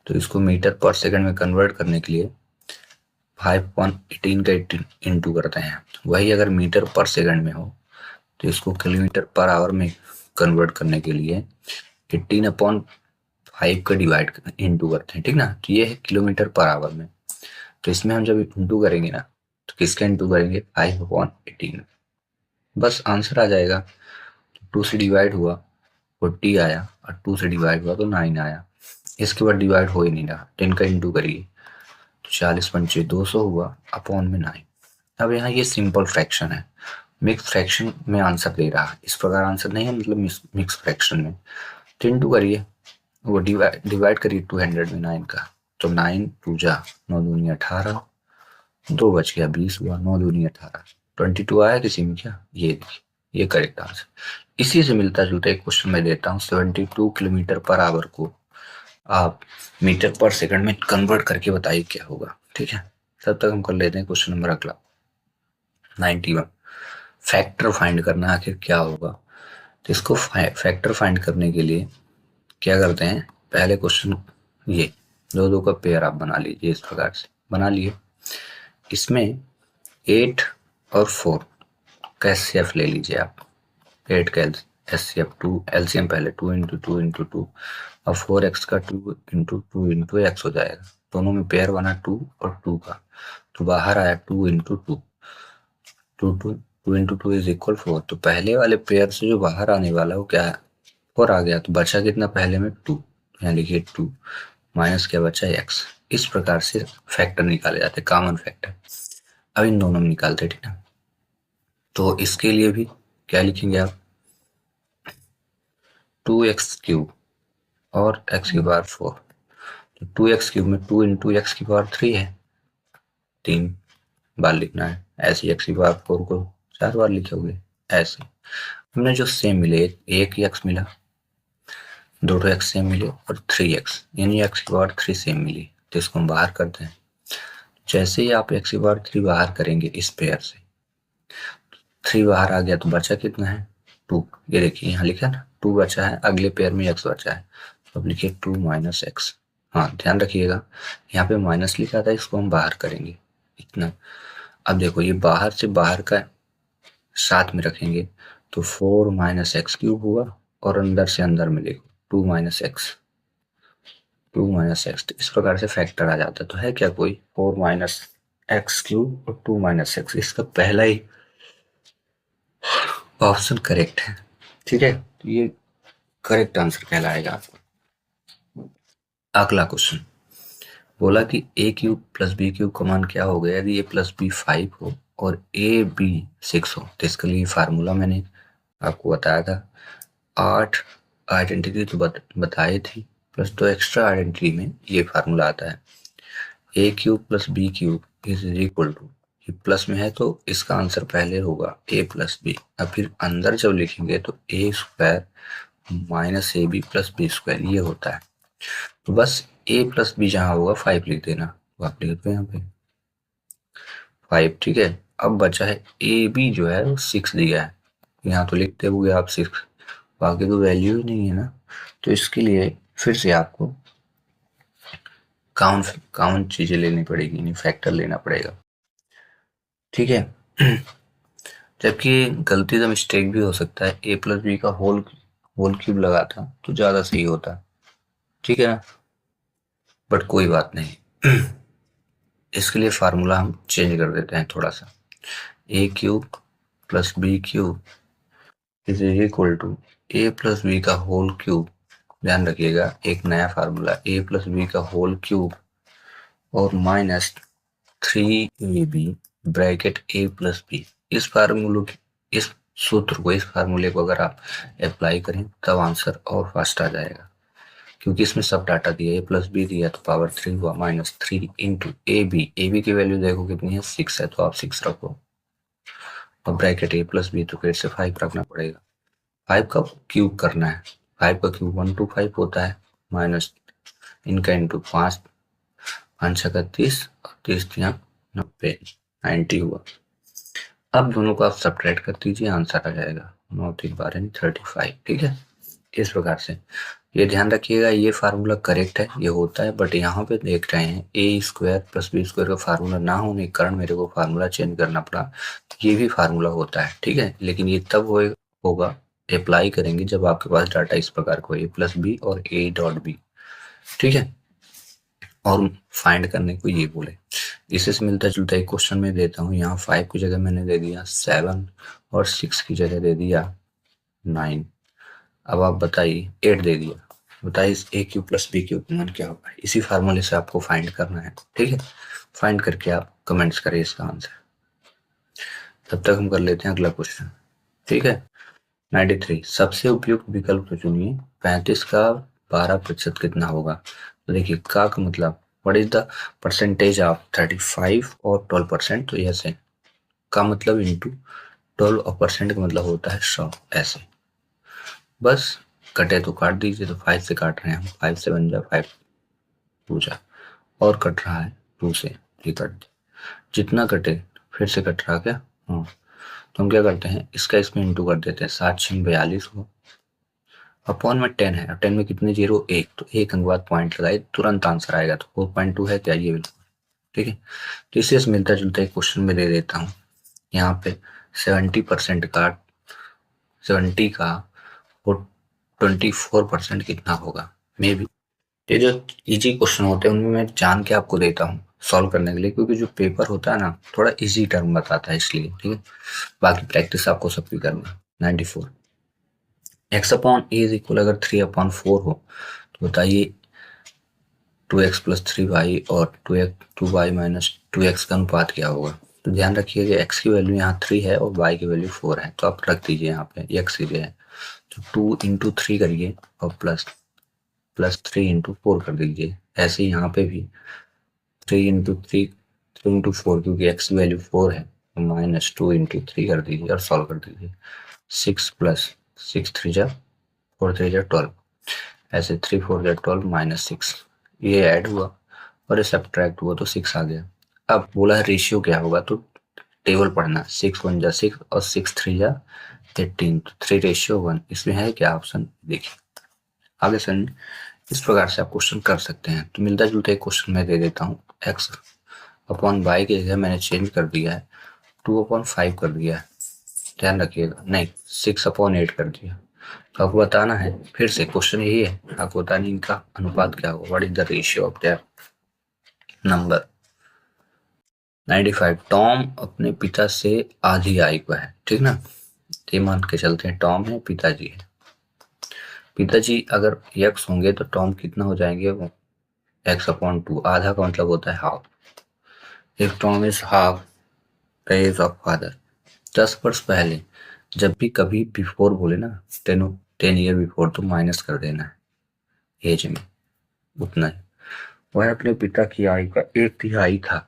तो इसको मीटर पर सेकंड में कन्वर्ट करने के लिए 5/18 का 18 इंटू करते हैं। वही अगर मीटर पर सेकंड में हो तो इसको किलोमीटर पर आवर में कन्वर्ट करने के लिए 18/5 का डिवाइड इंटू करते हैं, ठीक ना। तो ये है किलोमीटर पर आवर में। तो इसमें हम जब इंटू करेंगे ना, तो किसका इंटू करेंगे? 5/18, बस आंसर आ जाएगा। 2 से डिवाइड हुआ 40 आया और 2 से डिवाइड हुआ तो 9 आया। इसके बाद डिवाइड हो ही नहीं रहा, 10 का इंटू करिए तो 40 × 5 = 200 हुआ, अपॉन में 9। अब यहाँ ये सिंपल फ्रैक्शन है, मिक्स फ्रैक्शन में आंसर दे रहा है। इस प्रकार आंसर नहीं है, मतलब मिक्स फ्रैक्शन में। तो इंटू करिए, वो डिवाइड करिए 200 में 9 का, तो 9 2 जा 9 दूनी 18, 2 बच गया 20 हुआ, 9 दूनी 18, 22 आया किसी में क्या? ये देखिए, ये करेक्ट आंसर। इसी से मिलता जुलता एक क्वेश्चन मैं देता हूँ। 72 किलोमीटर पर आवर को आप मीटर पर सेकंड में कन्वर्ट करके बताइए क्या होगा, ठीक है। तब तक हम कर लेते हैं क्वेश्चन नंबर अगला 91। फैक्टर फाइंड करना आखिर क्या होगा। तो इसको फैक्टर फाइंड करने के लिए क्या करते हैं, पहले क्वेश्चन ये 2 का पेयर आप बना लीजिए। इस प्रकार से बना लिए, इसमें 8 और 4 का एचसीएफ ले लीजिए आप। 8 का एचसीएफ 2, एलसीएम पहले 2 × 2 × 2, अब 4x का 2 × 2 × x हो जाएगा। दोनों में पेयर बना 2 और 2 का, तो बाहर आया 2 × 2, 2 × 2 = 4। तो पहले वाले पेयर से जो बाहर आने वाला वो क्या है? 4 आ गया। तो बचा कितना पहले में? 2, यहाँ लिखिए 2 माइनस क्या बचा? x। इस प्रकार से फैक्टर निकाले जाते, कॉमन फैक्टर। अब इन दोनों में निकालते, ठीक है। तो इसके लिए भी क्या लिखेंगे आप? 2x³ और x⁴। तो 2x³ में 2 × x⁴ है, 3 बार लिखना है। ऐसे x⁴ को 4 बार लिखोगे। ऐसे हमने जो सेम मिले, एक x मिला, 2 x सेम मिले और 3x, यानी x⁴ सेम मिली। तो इसको हम बाहर करते हैं। जैसे ही आप x⁴ बाहर करेंगे इस पेयर से, 3 बाहर आ गया तो बचा कितना है? 2। ये देखिए यहाँ लिखा ना 2 बचा है, अगले पेयर में x बचा है, तो अब लिखिए 2 - x। हाँ ध्यान रखिएगा, यहाँ पे माइनस लिखा था, इसको हम बाहर करेंगे इतना। अब देखो ये बाहर से बाहर का साथ में रखेंगे तो 4 - x³ हुआ, और अंदर से अंदर में लिखो 2 - x, 2 - x। तो इस प्रकार से फैक्टर आ जाता है। तो है क्या कोई? 4 - x³ और 2 - x। इसका पहला ही ऑप्शन करेक्ट है, ठीक है। तो ये करेक्ट आंसर कहलाएगा आपका। अगला क्वेश्चन बोला कि a³ + b³ का मान क्या हो गया यदि a + b 5 हो और ab 6 हो। तो इसके लिए फार्मूला मैंने आपको बताया था। 8 आइडेंटिटी तो बताई थी, प्लस 2 एक्स्ट्रा आइडेंटिटी में ये फार्मूला आता है। a³ + b³ = ये प्लस में है तो इसका आंसर पहले होगा a + b। अब फिर अंदर जब लिखेंगे तो a² - ab + b², ये होता है। तो बस a + b जहाँ होगा 5 लिख देना, तो आप लिख दो यहाँ पे 5, ठीक है। अब बचा है ए बी, जो है वो 6 दिया है, यहाँ तो लिखते हुए आप 6, बाकी तो वैल्यू ही नहीं है ना। तो इसके लिए फिर से आपको कॉमन चीजें लेनी पड़ेगी, नहीं फैक्टर लेना पड़ेगा, ठीक है। जबकि गलती से मिस्टेक भी हो सकता है, a + b का होल क्यूब लगा था तो ज्यादा सही होता, ठीक है ना। बट कोई बात नहीं। इसके लिए फार्मूला हम चेंज कर देते हैं थोड़ा सा। A cube plus B cube is equal to A plus B का होल क्यूब। ध्यान रखिएगा, एक नया फार्मूला ए प्लस बी का होल क्यूब और minus 3ab bracket A plus B. इस फार्मूले इस सूत्र को, इस फार्मूले को अगर आप अप्लाई करें तब आंसर और फास्ट आ जाएगा, क्योंकि इसमें सब डाटा दिया, ए प्लस बी दिया तो पावर 3 हुआ, माइनस 3 इंटू ए बी की वैल्यू देखो कितनी है, 6 है, तो आप 6 रखो और ब्रैकेट ए प्लस बी, तो फिर से 5 रखना पड़ेगा। 5 का क्यूब करना है, 5 का क्यूब 125 होता है, माइनस इनका इंटू 5, 5 का 30 और 30 90, 90 हुआ। अब दोनों को आप सब्ट्रैक्ट कर दीजिए, आंसर आ जाएगा 9 3 12 35। ठीक है, इस प्रकार से ये ध्यान रखिएगा, ये फार्मूला करेक्ट है, ये होता है, बट यहाँ पे देख रहे हैं ए स्क्वायर प्लस बी स्क्वायर का फार्मूला ना होने के कारण मेरे को फार्मूला चेंज करना पड़ा। ये भी फार्मूला होता है, ठीक है, लेकिन ये तब होगा अप्लाई करेंगे जब आपके पास डाटा इस प्रकार को ए प्लस बी और ए डॉट बी। ठीक है, और फाइंड करने को ये बोले। इसी से मिलता जुलता एक क्वेश्चन में देता हूँ, यहाँ 5 की जगह मैंने दे दिया 7 और 6 की जगह दे दिया 9। अब आप बताइए, 8 दे दिया, बताइए इस ए क्यूब प्लस बी क्यूब मान क्या होगा। इसी फार्मूले से आपको फाइंड करना है। ठीक है, फाइंड करके आप कमेंट्स करें इसका आंसर। तब तक हम कर लेते हैं अगला क्वेश्चन। ठीक है, 93 सबसे उपयुक्त विकल्प को चुनिए, 35 का 12% कितना होगा। तो देखिए का मतलब what is the percentage of 35 और 12%, तो ऐसे का मतलब इंटू 12 और परसेंट का मतलब होता है 100। ऐसे बस कटे तो काट दीजिए, तो 5 से काट रहे हैं हम, 5 से बन जाए 5 पूछा, और कट रहा है 2 से, ये कट जितना कटे फिर से कट रहा क्या। हाँ, तो हम क्या करते हैं, इसका इसमें इंटू कर देते हैं, 7 6 42 हो, अपॉन में 10 है, और 10 में कितने जीरो, एक, तो एक अंक बाद पॉइंट लगाए तुरंत आंसर आएगा, तो 4.2 है क्या, ये बिल्कुल ठीक है। तो इससे मिलता जुलता एक क्वेश्चन में दे देता हूँ, यहाँ पे 70% का 70 का 24% कितना होगा। मे बी ये जो इजी क्वेश्चन होते हैं उनमें मैं जान के आपको देता हूँ सॉल्व करने के लिए, क्योंकि जो पेपर होता है ना थोड़ा इजी टर्म बताता है इसलिए। ठीक है, बाकी प्रैक्टिस आपको सबकी करना। 94 x upon A is equal, अगर 3/4 हो तो बताइए 2x प्लस 3y और 2y माइनस 2x का अनुपात क्या होगा। तो ध्यान रखिए x की वैल्यू यहाँ 3 है और y की वैल्यू 4 है, तो आप रख दीजिए यहाँ पे x की जगह, तो 2 इंटू 3 करिए और प्लस 3 इंटू 4 कर दीजिए। ऐसे ही यहाँ पे भी 3 इंटू 4, क्योंकि x की वैल्यू 4 है, तो माइनस 2 इंटू 3 कर दीजिए और सॉल्व कर दीजिए। 6 प्लस 6 3 जा 4 3 जा 12, ऐसे 3 4 जा 12 माइनस 6, ये ऐड हुआ और ये सब्ट्रैक्ट हुआ तो 6 आ गया। अब बोला है रेशियो क्या होगा, तो टेबल पढ़ना, 6 1 जा 6 और 6 3 जा 18, तो 3:1। इसमें है क्या ऑप्शन, देखिए आगे से इस प्रकार से आप क्वेश्चन कर सकते हैं। तो मिलता जुलता एक क्वेश्चन मैं दे देता हूँ, x अपॉन वाई की जगह मैंने चेंज कर दिया है, 2/5 कर दिया है, ध्यान रखिएगा, नहीं 6/8 कर दिया। तो आपको बताना है, फिर से क्वेश्चन यही है, आपको बताना इनका अनुपात क्या होगा, what is the ratio of their number. 95 Tom अपने पिता से आधी आयु का है, ठीक ना, ये मान के चलते हैं टॉम है, पिताजी है। पिताजी अगर x होंगे तो टॉम कितना हो जाएंगे, वो x/2, आधा का मतलब होता है half. If Tom is half the age of father, 10 वर्ष पहले, जब भी कभी बिफोर बोले ना, 10 ईयर बिफोर, तो माइनस कर देना है एज में, उतना ही। वह अपने पिता की आयु का 1/3 था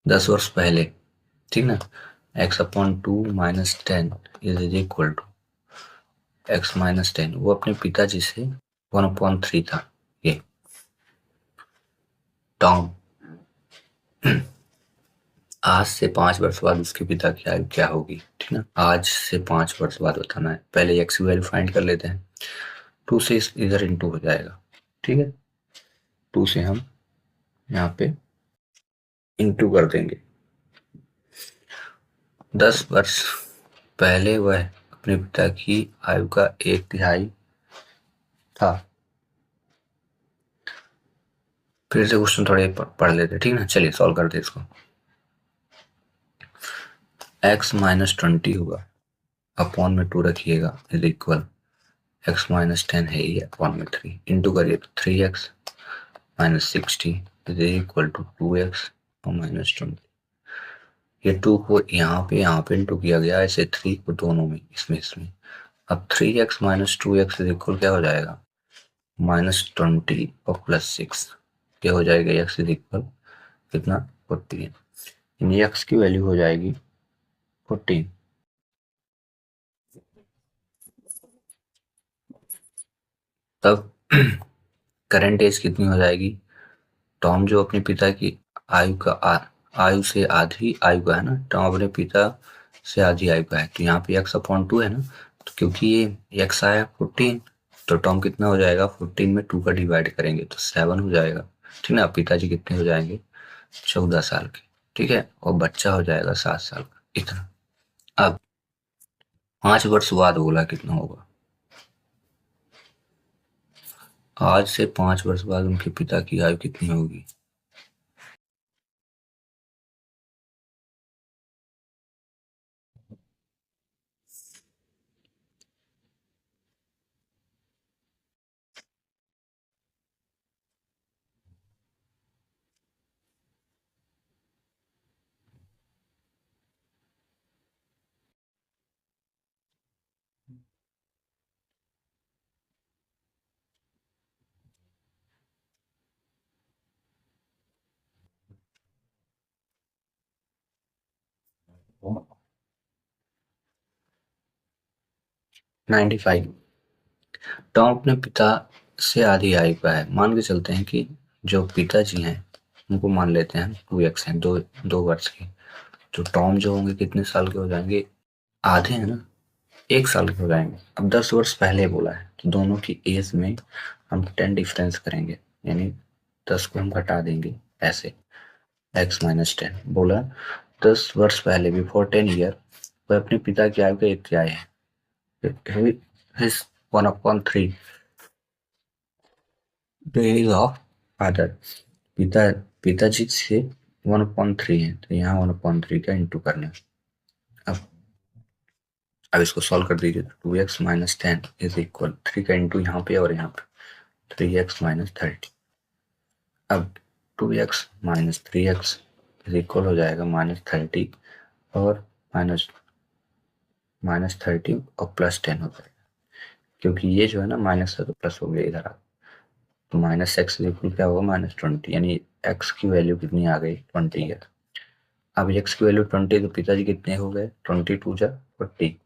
10 वर्ष पहले, ठीक ना। x/2 minus 10 is equal to x-10, वो अपने पिताजी से 1/3 था। ये टॉम आज से 5 वर्ष बाद उसके पिता की आयु क्या होगी, ठीक ना, आज से 5 वर्ष बाद बताना है। पहले x की वैल्यू फाइंड कर लेते हैं, 2 से इधर इंटू हो जाएगा, ठीक है, 2 से हम यहाँ पे इंटू कर देंगे। 10 वर्ष पहले वह अपने पिता की आयु का 1/3 था, फिर से क्वेश्चन थोड़े पढ़ लेते, ठीक ना। चलिए सॉल्व करते इसको। x माइनस 20 होगा, अपॉन में 2 रखिएगा, इज इक्वल x माइनस 10 है ये, अपॉन में 3 इंटू करिए तो 3x minus 60 is equal to 2x और माइनस 20। ये 2 को यहाँ पे इंटू किया गया, ऐसे 3 को दोनों में, इसमें। अब 3x minus 2x is equal क्या हो जाएगा, माइनस 20 और प्लस 6, क्या हो जाएगा, x इज इक्वल कितना, 14। इन x की वैल्यू हो जाएगी 14। तब करंट एज कितनी हो जाएगी, टॉम जो अपने पिता की आयु से आधी आयु का है ना, टॉम अपने पिता से आधी आयु का है, तो यहाँ पे x/2 है ना, तो क्योंकि ये x आया 14, तो टॉम कितना हो जाएगा, 14 में 2 का डिवाइड करेंगे तो 7 हो जाएगा, ठीक ना। पिताजी कितने हो जाएंगे, 14 साल के, ठीक है, और बच्चा हो जाएगा 7 साल का, इतना। अब 5 वर्ष बाद बोला कितना होगा, आज से 5 वर्ष बाद उनके पिता की आयु कितनी होगी। वो 95। टॉम अपने पिता से आधी आयु का है, मान के चलते हैं कि जो पिताजी हैं उनको मान लेते हैं 2x हैं, 2 वर्ष के, तो टॉम जो होंगे कितने साल के हो जाएंगे, आधे हैं ना, 1 साल के हो जाएंगे। अब 10 वर्ष पहले बोला है तो दोनों की एज में हम 10 डिफरेंस करेंगे, यानी 10 को हम घटा देंगे, ऐसे x माइनस 10 बोला। 10 वर्ष पहले, बिफोर 10 ईयर, वह अपने पिता की आयु का एक तिहाई है, his 1/3 डेज ऑफ फादर, पिता पिताजी से 1/3 है, तो यहाँ 1/3 का इंटू करना। अब अब इसको सॉल्व कर दीजिए, 2x माइनस 10 इज इक्वल 3 का इंटू यहाँ पे और यहाँ पे 3x माइनस 30। अब 2x minus 3x is equal हो जाएगा माइनस 30 और माइनस 30 और प्लस 10 हो जाएगा, क्योंकि ये जो है ना माइनस है तो प्लस हो गया इधर। आप तो माइनस एक्स इज इक्वल क्या होगा, माइनस 20, यानी x की वैल्यू कितनी आ गई, 20 है। अब x की वैल्यू 20, तो पिताजी कितने हो गए, 22 जा 40,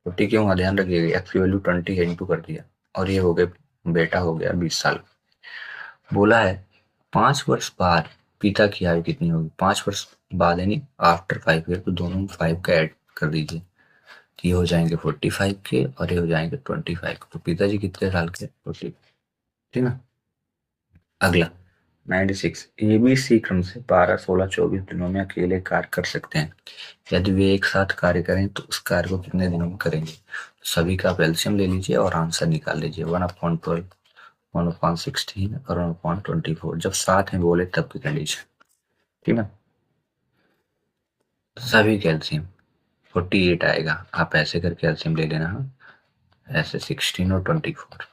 40 क्यों हुआ, ध्यान रखिएगा x की वैल्यू 20 है, इंटू कर दिया, और ये हो गए, बेटा हो गया 20 साल। बोला है 5 वर्ष बाद पिता की आयु कितनी होगी, 5 वर्ष बाद यानी आफ्टर 5 ईयर, तो दोनों में 5 का ऐड कर दीजिए, तो ये हो जाएंगे 45 के और ये हो जाएंगे 25 के, तो पिताजी कितने साल के, 40, ठीक ना। अगला 96, एबीसी क्रम से 12, 16, 24 दिनों में अकेले कार्य कर सकते हैं, यदि वे एक साथ कार्य करें तो उस कार्य को कितने दिनों में करेंगे। तो सभी का एलसीएम ले लीजिए और आंसर निकाल लीजिए, 1/12, 1/16 और 1/24, जब साथ में बोले तब की कंडीशन, ठीक है। सभी का एलसीएम 48 आएगा, आप ऐसे करके एलसीएम ले लेना, ऐसे 16 और 24,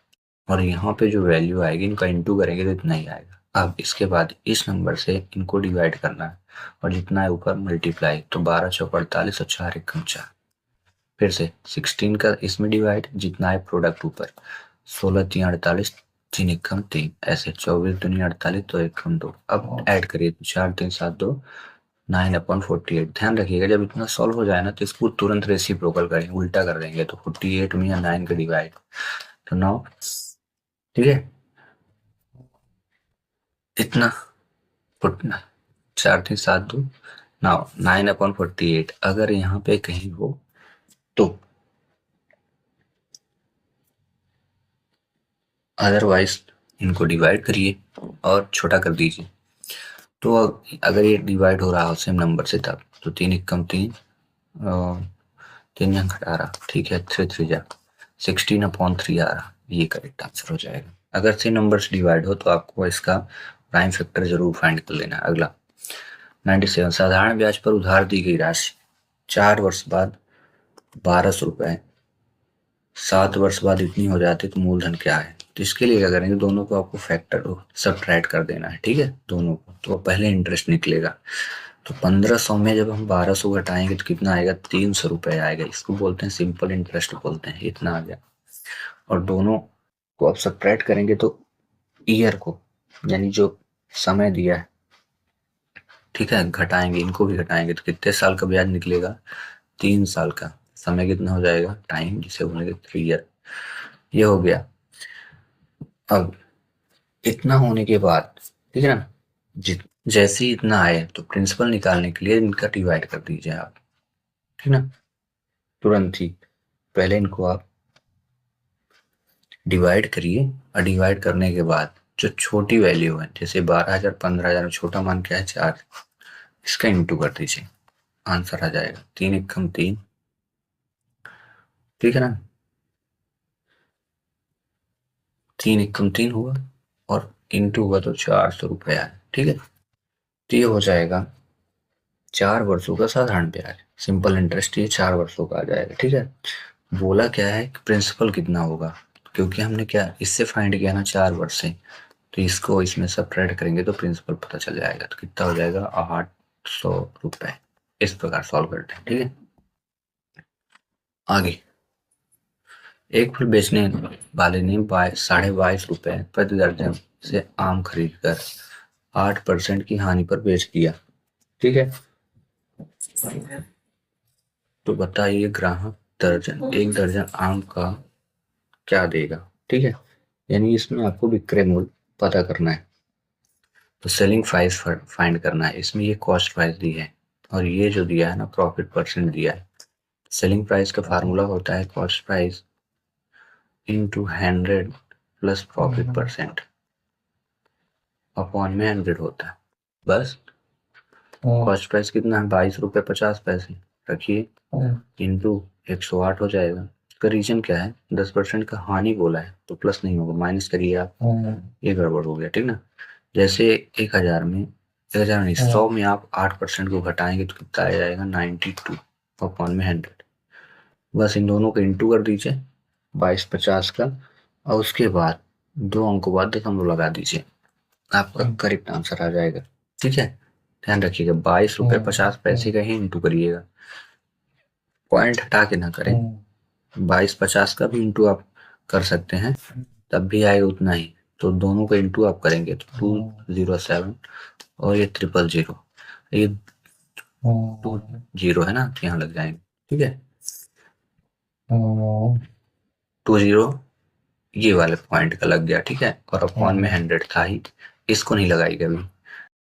और यहाँ पे जो वैल्यू आएगी इनका इंटू करेंगे तो इतना ही आएगा। अब इसके बाद इस नंबर से इनको डिवाइड करना है, और जितना है ऊपर मल्टीप्लाई, तो 12 चौक 48 और 4 एकम 4, फिर से 16 का इसमें डिवाइड, जितना है प्रोडक्ट ऊपर, 16 3 48, 3 एकम 3, ऐसे 24 दूनी 48, तो एकम 2। अब ऐड करिए तो 4 3 7 2, 9/48। ध्यान रखिएगा जब इतना सॉल्व हो जाए ना तो इसको तुरंत रेसिप्रोकल करेंगे, उल्टा कर देंगे, तो 48 में या 9 का डिवाइड, तो 9, ठीक है, इतना फुटना 4 3 7 2, नाउ 9/48 अगर यहाँ पे कहीं हो तो, अदरवाइज इनको डिवाइड करिए और छोटा कर दीजिए। तो अगर ये डिवाइड हो रहा हो सेम नंबर से तब, तो 3 एकम 3, 3 या 18, ठीक है, 3 3 जा 16/3 आ रहा, ये करेक्ट आंसर हो जाएगा। अगर सेम नंबर से डिवाइड हो तो आपको इसका प्राइम फैक्टर जरूर फाइंड कर लेना। अगला 97, साधारण ब्याज पर उधार दी गई राशि 4 वर्ष बाद 1200 रुपए 7 वर्ष बाद इतनी हो जाती तो मूलधन क्या है। तो इसके लिए क्या करेंगे, दोनों को आपको फैक्टर सबट्रैक्ट कर देना है, ठीक है, दोनों को। तो पहले इंटरेस्ट निकलेगा, तो 1500 में जब हम 1200 घटाएंगे तो कितना आएगा, 300 रुपए आएगा। इसको बोलते हैं सिंपल इंटरेस्ट बोलते हैं। इतना आ गया, और दोनों को आप सबट्रैक्ट करेंगे तो ईयर को, यानी जो समय दिया है, ठीक है, घटाएंगे, इनको भी घटाएंगे तो कितने साल का ब्याज निकलेगा, 3 साल का। समय कितना हो जाएगा, टाइम, जिसे बोलेंगे 3 ईयर। ये हो गया। अब इतना होने के बाद, ठीक है ना, जैसे ही इतना आए तो प्रिंसिपल निकालने के लिए इनका डिवाइड कर दीजिए आप, ठीक ना, तुरंत ही। पहले इनको आप डिवाइड करिए, और डिवाइड करने के बाद जो छोटी वैल्यू है, जैसे 12,000 15,000, छोटा मान क्या है 4, इसका इंटू कर दीजिए, आंसर आ जाएगा 3 एकम 3, ठीक है ना, 3 एकम 3 हुआ, और इंटू हुआ तो 400 रुपए आया, ठीक है। तो ये हो जाएगा 4 वर्षों का साधारण ब्याज, सिंपल इंटरेस्ट, ये 4 वर्षों का आ जाएगा, ठीक है। बोला क्या है कि प्रिंसिपल कितना होगा, क्योंकि हमने क्या इससे फाइंड किया ना 4 वर्ष से, तो इसको इसमें सबट्रैक्ट करेंगे तो प्रिंसिपल पता चल जाएगा। तो कितना हो जाएगा, 800 रुपए। इस प्रकार सॉल्व करते हैं, ठीक है। आगे, एक फल बेचने वाले ने 22.5 रुपए प्रति दर्जन से आम खरीद कर 8% की हानि पर बेच दिया, ठीक है। तो बताइए ग्राहक एक दर्जन आम का क्या देगा, ठीक है। यानी इसमें आपको विक्रय मूल्य पता करना है, तो सेलिंग प्राइस फाइंड करना है। इसमें ये कॉस्ट प्राइस दी है, और ये जो दिया है ना प्रॉफिट परसेंट दिया है। सेलिंग प्राइस का फार्मूला होता है cost price into 100 plus profit percent upon में 100 होता है, बस। कॉस्ट प्राइस कितना है, 22 रुपए 50 पैसे रखिए, इंटू 108 हो जाएगा। इसका रीजन क्या है, 10% का हानि बोला है, तो प्लस नहीं होगा, माइनस करिए आप, ये गड़बड़ हो गया, ठीक ना। जैसे 1000 में 100 में आप 8% को घटाएंगे तो कितना आ जाएगा, 92 अपॉन में 100। बस इन दोनों को इंटू कर दीजिए 22 50 का, और उसके बाद 2 अंकों बाद दशमलव लगा दीजिए, आपका करेक्ट आंसर आ जाएगा, ठीक है। ध्यान रखिएगा 22 रुपए 50 पैसे का ही इंटू करिएगा, पॉइंट हटा के ना करें। 22 50 का भी इंटू आप कर सकते हैं, तब भी आएगा उतना ही। तो दोनों का इंटू आप करेंगे तो 207, और ये 000, ये 20 है ना, तो यहाँ लग जाएंगे, ठीक है। 20 ये वाले पॉइंट का लग गया, ठीक है, और अपॉन में 100 था ही, इसको नहीं लगाई कभी,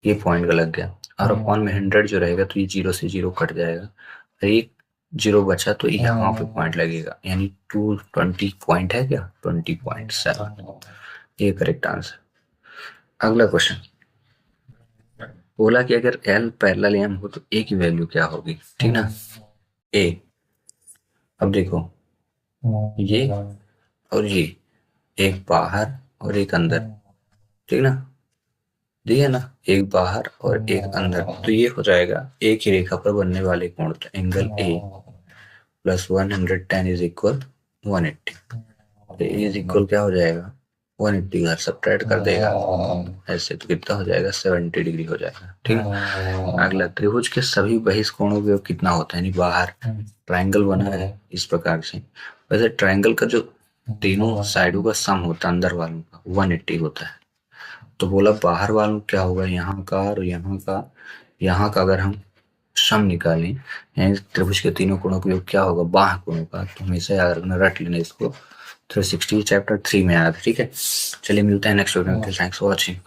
ये पॉइंट का लग गया, और अपॉन में 100 जो रहेगा तो ये 0 से 0 कट जाएगा, एक 0 बचा तो यहाँ पे पॉइंट लगेगा, यानी 220 पॉइंट है क्या, 20.7, ये करेक्ट आंसर। अगला क्वेश्चन बोला कि अगर L पैरेलल M हो तो A की वैल्यू क्या होगी, ठीक ना। A, अब देखो ये और ये, एक बाहर और एक अंदर, ठीक ना, दिया ना, एक बाहर और एक अंदर, तो ये हो जाएगा एक ही रेखा पर बनने वाले कोण, तो angle A plus 110 is equal 180, तो इज इक्वल क्या हो जाएगा, 180 घर सबट्रैक्ट कर देगा ऐसे, तो कितना हो जाएगा, 70 डिग्री हो जाएगा, ठीक है। अगला, त्रिभुज के सभी बहिष कोणों के कितना होता है, यानी बाहर ट्रायंगल बना है इस प्रकार से, वैसे ट्रायंगल का जो तीनों साइडों का सम होता है अंदर वालों का 180 होता है। तो बोला बाहर वालों क्या होगा, यहाँ का और यहाँ का अगर हम सम निकालें, यानी त्रिभुज के तीनों कोणों का योग क्या होगा, बाह्य कोणों का, तो हमेशा याद रखना, रट लेना इसको। 360 चैप्टर 3 में आया था, ठीक है। चलिए मिलते हैं नेक्स्ट वीडियो में, थैंक्स फॉर वॉचिंग।